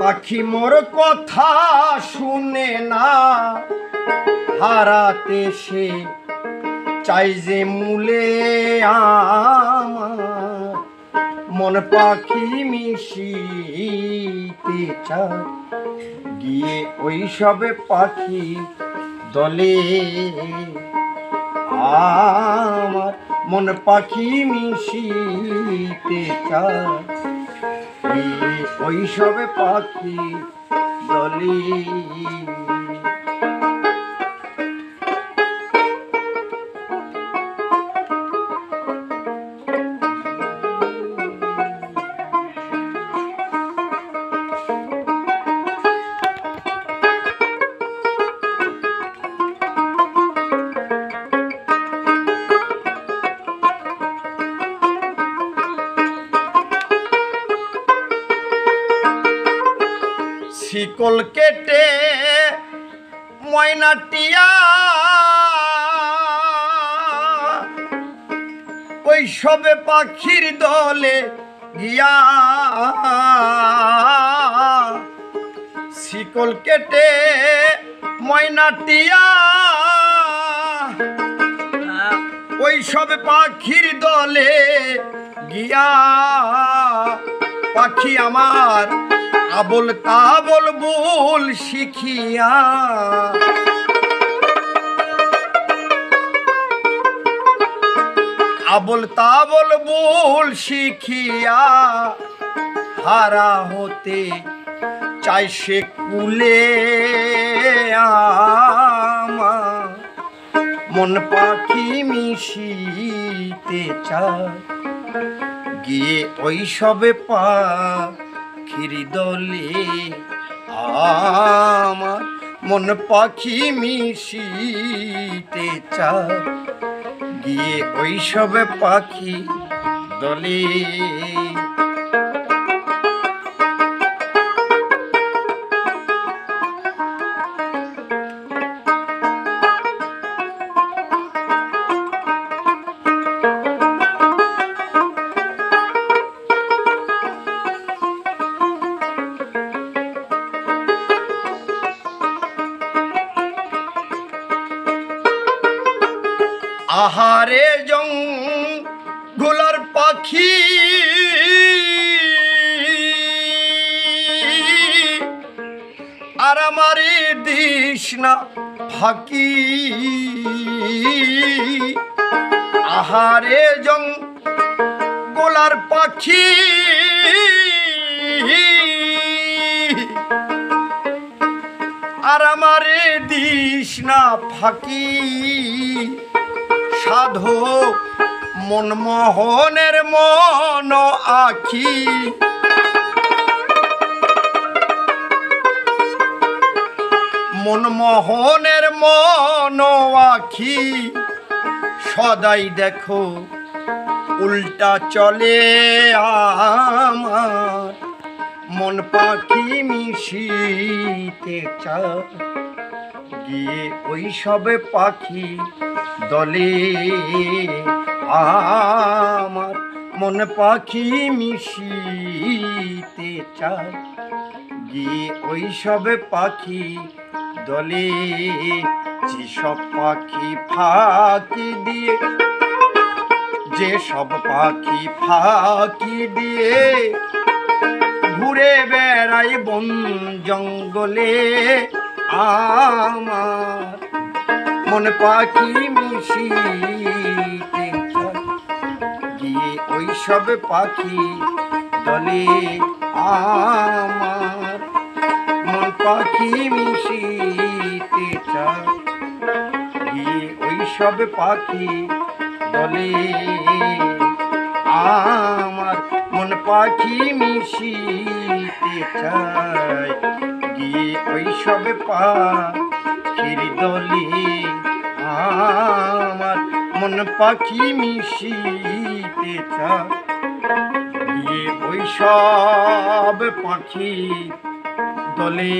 পাখি মোর কথা শুনে না, হারাতে সে চাই যে মূলে আমার। মন পাখি মিশিতে চায় গিয়ে ওই সবে পাখি দলে আমার। মন পাখি মিশিতে চায় ওই সবে পাখি দলে। শিকল কেটে ময়নাটিয়া ওই সবে পাখির দলে গিয়া। শিকল কেটে ময়নাটিয়া ওই সবে পাখির দলে গিয়া। পাখি আমার আবল তাবল বল শিখিয়া, আবল তাবল বল শিখিয়া হারা হতে চাই সে কুলে আমার। মন পাখি মিশিতে চায় গিয়ে ওই সবে পাখির দলে আমার। মন পাখি মিশিতে চায় গিয়ে ওই সবে পাখি দলে। আহারে জঙ্গলার পাখি আর আমারে দিস না ফাঁকি। আহারে জঙ্গলার পাখি আর আমারে দিস না ফাঁকি। সাধক মনমোহনের মন আখি, মনমোহনের মন আখি সদাই দেখো উল্টা চলে আমার। মন পাখি মিশিতে চায় গিয়ে ওই সবে পাখি দলে আমার। মন পাখি মিশিতে চায় গিয়ে ওই সবে পাখি দলে। যেসব পাখি ফাঁকি দিয়ে, যেসব পাখি ফাঁকি দিয়ে ঘুরে বেড়াই বন জঙ্গলে আমার। মন পাখি মিশিতে গিয়ে ওই সব পাখি দলে আমার। মন পাখি মিশিতে গিয়ে ওই সব পাখি দলে আমার। মন পাখি মিশিতে চায় গিয়ে ওই সব পাখির দলে আমার। মন পাখি মিশিতে চায় গিয়ে ওই সব পাখি দলে।